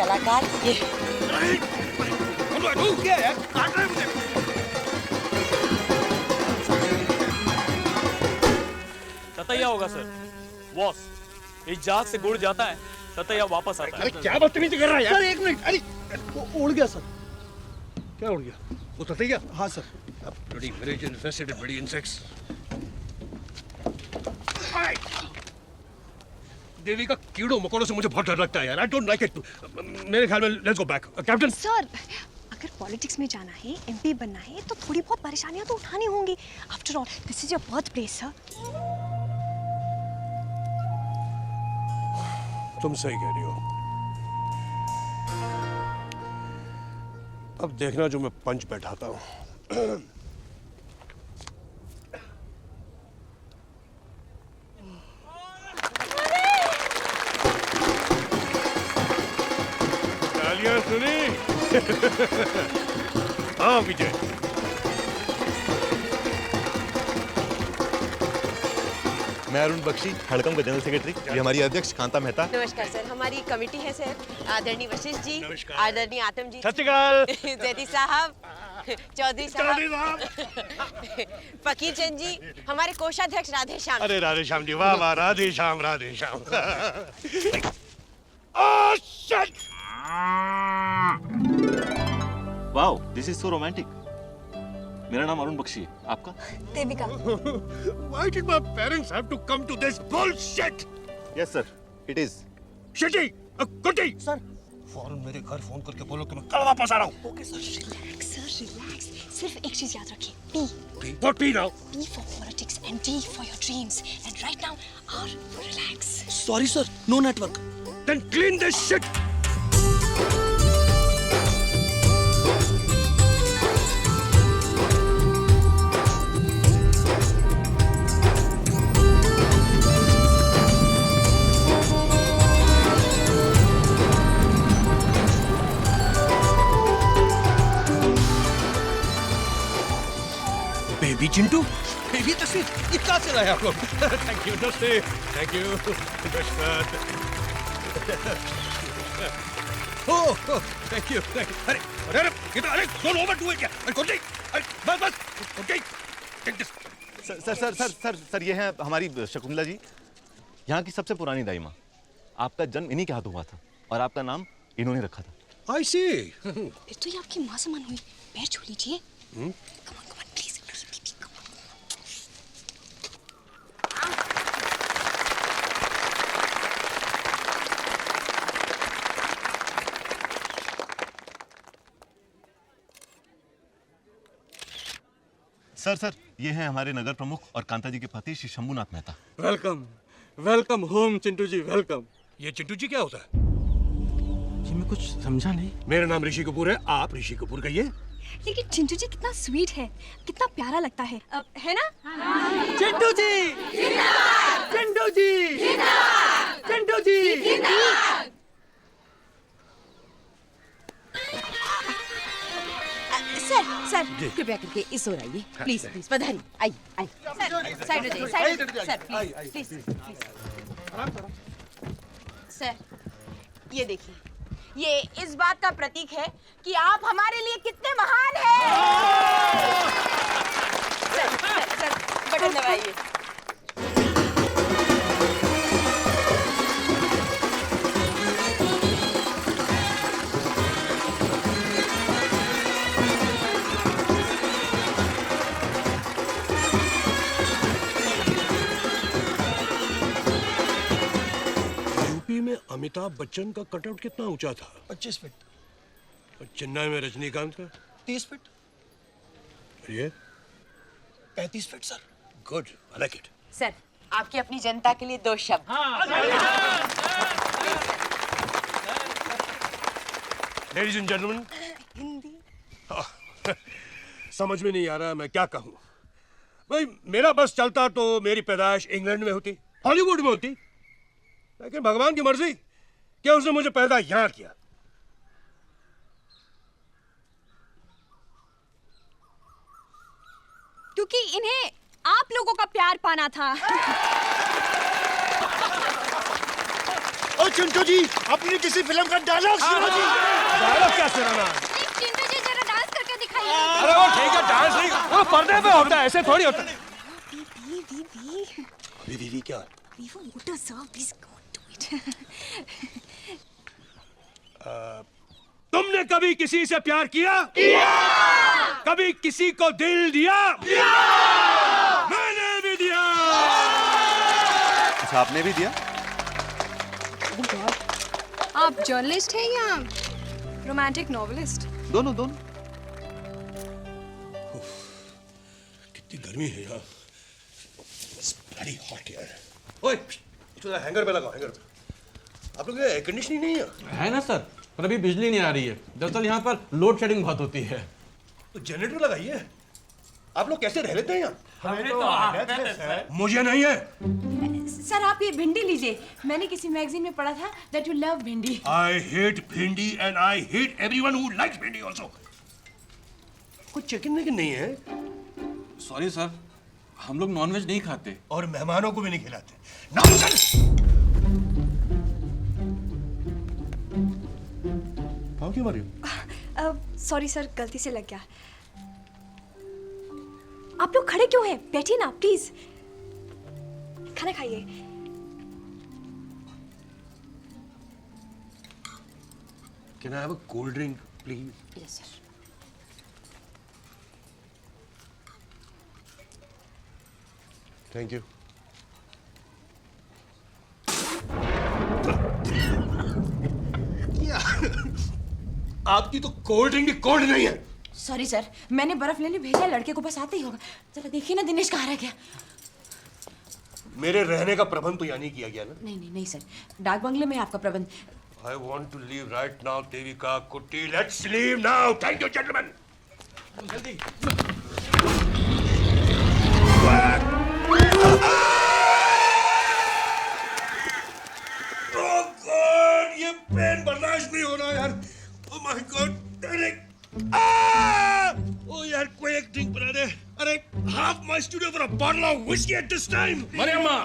कलाकार ये। क्या यार, काट रहे मुझे। ततैया होगा सर। बॉस, इस जहाज से गुड़ जाता है, ततैया वापस आता है। अरे क्या बदतमीजी कर रहा है यार? सर एक मिनट, अरे उड़ गया सर। क्या उड़ गया? वो ततैया? हाँ sir. Bloody village infested with bloody insects. देवी का कीड़ों मकोड़ों से मुझे बहुत डर लगता है यार। I don't like it. मेरे ख्याल में let's go back. Captain. Sir, अगर पॉलिटिक्स में जाना है, एमपी बनना है, तो थोड़ी बहुत परेशानियां तो उठानी होंगी। After all, this is your birth place sir. तुम सही कह रही हो। अब देखना जो मैं पंच बैठाता हूँ। तालियां सुनी? हाँ विजय। मैं अरुण बख्शी, हड़कम का जनरल सेक्रेटरी। ये हमारी अध्यक्ष कांता मेहता। नमस्कार सर, हमारी कमेटी है सर। आदरणीय वशिष्ठ जी, आदरणीय आत्म जी, सत श्री अकाल। जैदी साहब, चौधरी साहब, फकीर चंद जी, हमारे कोषाध्यक्ष राधे श्याम। अरे राधे श्याम जी, वाह वाह, Radhe Shyam Radhe Shyam. Oh shit! Wow, this is so romantic. मेरा नाम अरुण बख्शी है, आपका? Devika. Why did my parents have to come to this bullshit? Yes sir, it is. शिटी, कुटी। सर, फौरन मेरे घर फोन करके बोलो कि मैं कल वापस आ रहा हूँ। Okay sir. Relax sir, relax. सिर्फ एक चीज याद रखिए, P What P now? for politics and D for your dreams. And right now, R for relax. Sorry sir, no network. Then clean this shit. Baby Chintu, baby तस्वीर, ये कहाँ से लाए आप लोग? थैंक यू दोस्ते, thank you. Oh, thank you. अरे अरे अरे, ये तो अरे डोंट ओवरडू इट। अरे कुटी, अरे बस बस, ओके। Take this. सर ये है हमारी शकुंतला जी, यहाँ की सबसे पुरानी दाई माँ। आपका जन्म इन्हीं के हाथों हुआ था और आपका नाम इन्होंने रखा था। I see. फिर तो ये आपकी माँ समान हुई। पैर छू लीजिए। Come on, please. Come on. Sir ये हैं हमारे नगर प्रमुख और कांता जी के पति Shri Shambhunath Mehta. Welcome, welcome home Chintu ji, welcome. ये चिंटू जी क्या होता है? जी मैं कुछ समझा नहीं। मेरा नाम ऋषि कपूर है, आप ऋषि कपूर कहिए। लेकिन चिंटू जी कितना स्वीट है, कितना प्यारा लगता है, है ना? चिंटू जी, चिंटू जी, चिंटू जी। सर, कृपया करके इस ओर आइए, प्लीज प्लीज, पधारिए, आइए आइए। सर, साइड हो जाइए, साइड हो जाइए, सर प्लीज प्लीज। सर, ये देखिए, ये इस बात का प्रतीक है कि आप हमारे लिए कितने महान हैं। सर, बटन दबाइए। यूपी में अमिताभ बच्चन का कटआउट कितना ऊंचा था? 25 फीट। और चेन्नई में रजनीकांत का? 30 फीट। ये 35 feet sir. Good, I like it. Sir, आपकी अपनी जनता के लिए 2 शब्द। Ladies and gentleman, Hindi. समझ में नहीं आ रहा मैं क्या कहूँ। भाई मेरा बस चलता तो मेरी पैदाइश इंग्लैंड में होती, हॉलीवुड में होती, लेकिन भगवान की मर्जी क्या उसने मुझे पैदा यहाँ किया। क्योंकि इन्हें आप लोगों का प्यार पाना था। ओ चिंटू जी, अपनी किसी फिल्म का डायलॉग सुनो जी। डायलॉग क्या सुनाना? चिंटू जी जरा डांस करके दिखाइए। अरे वो ठीक है, डांस नहीं, वो पर्दे पे होता है, ऐसे थोड़ी होता है। वी क्या? Vivo Motor sir, please go do it. तुमने कभी किसी से प्यार किया? कभी किसी को दिल दिया? मैंने भी दिया। अच्छा, आपने भी दिया? आप जर्नलिस्ट हैं या रोमांटिक नॉवेलिस्ट? दोनों दोनों। कितनी गर्मी है यार। It's very hot यार। ओए, इसको हैंगर पे लगाओ, हैंगर पे। आप लोग एयर कंडीशनिंग नहीं है? है ना सर, पर अभी बिजली नहीं आ रही है। दरअसल यहाँ पर लोड शेडिंग बहुत होती है। तो जनरेटर लगाइए। आप लोग कैसे रह लेते हैं यहाँ? मुझे नहीं है। सर आप ये भिंडी लीजिए, मैंने किसी मैगजीन में पढ़ा था that you love भिंडी। I hate भिंडी and I hate everyone who likes भिंडी also। कुछ चिकन लेकिन नहीं है। सॉरी सर, हम लोग नॉनवेज नहीं खाते। और मेहमानों को भी नहीं खिलाते। नॉनसेंस! पाँव क्यों मारी हो? सॉरी सर, गलती से लग गया। आप लोग खड़े क्यों हैं? बैठिए ना प्लीज, खाना खाइए। Can I have a cold drink, please? Yes, sir. Thank you. आपकी तो कोल्ड ड्रिंक भी कोल्ड नहीं है। सॉरी सर, मैंने बर्फ लेने भेजा, लड़के को बस आते ही होगा। जरा देखिए ना दिनेश कहाँ रह गया। मेरे रहने का प्रबंध तो यहाँ नहीं किया गया ना? नहीं नहीं नहीं सर, डाक बंगले में आपका प्रबंध। I want to leave right now, Devika, Kutti. Let's leave now. Thank you, gentlemen. जल्दी। Oh God, ये पेन बर्दाश्त नहीं हो रहा यार। Oh my God, अरे oh यार कोई एक ड्रिंक बना दे। अरे half my studio for a bottle of whiskey at this time. Mariyamma.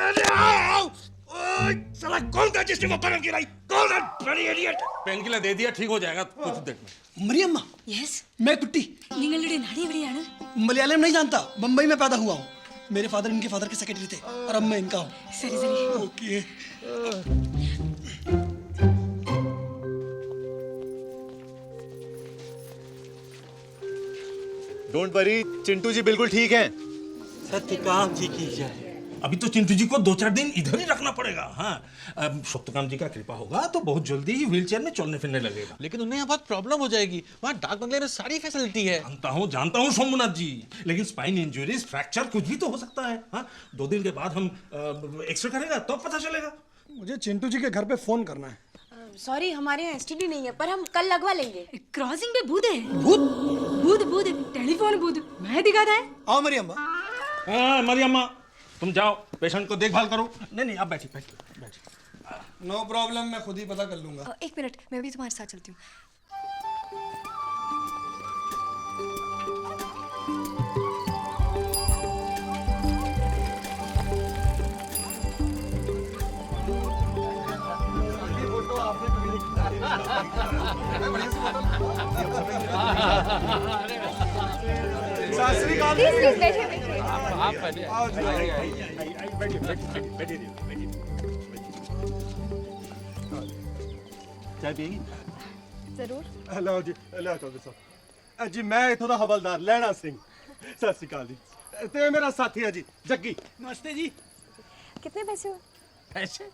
अरे आओ। ओए साला कौन था जिसने वो बर्फ गिराई? कौन है? bloody idiot. पेन किलर दे दिया, ठीक हो जाएगा कुछ देर में। मरियम्मा, यस, मैं कुट्टी निंगलुडे नाड़ी एविടെയാണ്? मलयालम नहीं जानता, बम्बई में पैदा हुआ हूँ। मेरे फादर इनके फादर के सेक्रेटरी थे और अब मैं इनका हूँ। सरी सरी। ओके। डोंट वरी, चिंटू जी बिल्कुल ठीक हैं। सत्य काम जी की जाए। अभी तो चिंटू जी को 2-4 दिन इधर ही रखना पड़ेगा। हाँ, सत्यकाम जी का कृपा होगा तो बहुत जल्दी ही व्हीलचेयर में चलने फिरने लगेगा। लेकिन उन्हें यहाँ बहुत प्रॉब्लम हो जाएगी। वहाँ डाक बंगले में सारी फैसिलिटी है। जानता हूँ शंभुनाथ जी, लेकिन स्पाइन इंजरीज, फ्रैक्चर कुछ भी तो हो सकता है। हाँ, 2 दिन के बाद हम एक्सरे करेगा तो पता चलेगा। मुझे चिंटू जी के घर पे फोन करना है। सॉरी, हमारे यहाँ एसटीडी नहीं है, पर हम कल लगवा लेंगे। क्रॉसिंग पे भूत है। भूत? भूत भूत टेलीफोन भूत, मैं दिखाता है। आओ मरियम्मा। हाँ मरियम्मा, तुम जाओ पेशेंट को देखभाल करो। नहीं आप बैठिए बैठिए। नो प्रॉब्लम, मैं खुद ही पता कर लूंगा। एक मिनट, मैं भी तुम्हारे साथ चलती हूँ। प्लीज बैठिए बैठिए। चाय पिएगी? जरूर। हेलो जी, हेलो चौधरी साहब। जी मैं इथों दा हवलदार लैना सिंह। सत श्री अकाल जी। ते मेरा साथी है जी जग्गी। नमस्ते जी। कितने पैसे हुए? ऐसे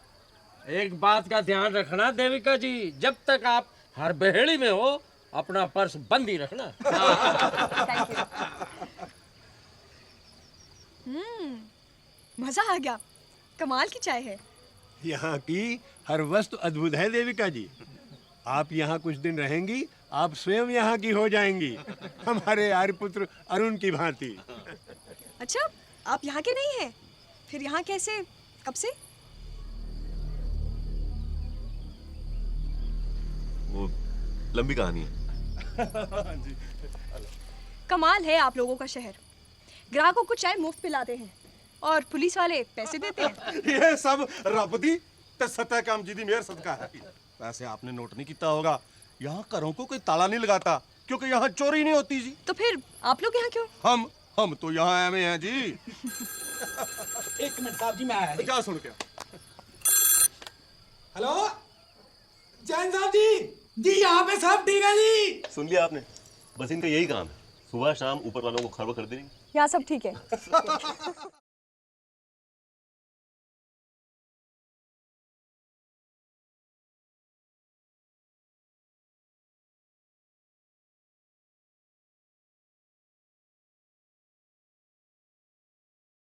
एक बात का ध्यान रखना देविका जी, जब तक आप हर बहेड़ी में हो अपना पर्स बंद ही रखना। Thank you. मजा आ गया, कमाल की चाय है। यहाँ की हर वस्तु अद्भुत है देविका जी। आप यहाँ कुछ दिन रहेंगी, आप स्वयं यहाँ की हो जाएंगी, हमारे आर्यपुत्र अरुण की भांति। अच्छा, आप यहाँ के नहीं हैं? फिर यहाँ कैसे, कब से? वो लंबी कहानी है। कमाल है आप लोगों का शहर। ग्राहकों को चाय मुफ्त पिलाते हैं और पुलिस वाले पैसे देते हैं। ये सब रब दी ते सतह काम जी दी मेहर सदका है। वैसे आपने नोट नहीं किया होगा, यहाँ घरों को कोई ताला नहीं लगाता क्योंकि यहाँ चोरी नहीं होती जी। तो फिर आप लोग यहाँ क्यों? हम तो यहाँ आए हुए हैं जी। एक मिनट साहब जी, मैं आया। क्या सुन के? हेलो जैन साहब जी यहाँ पे सब ठीक है जी। सुन लिया आपने? बस इनका यही काम है, सुबह शाम ऊपर वालों को खबर कर देंगे। यहाँ सब ठीक है।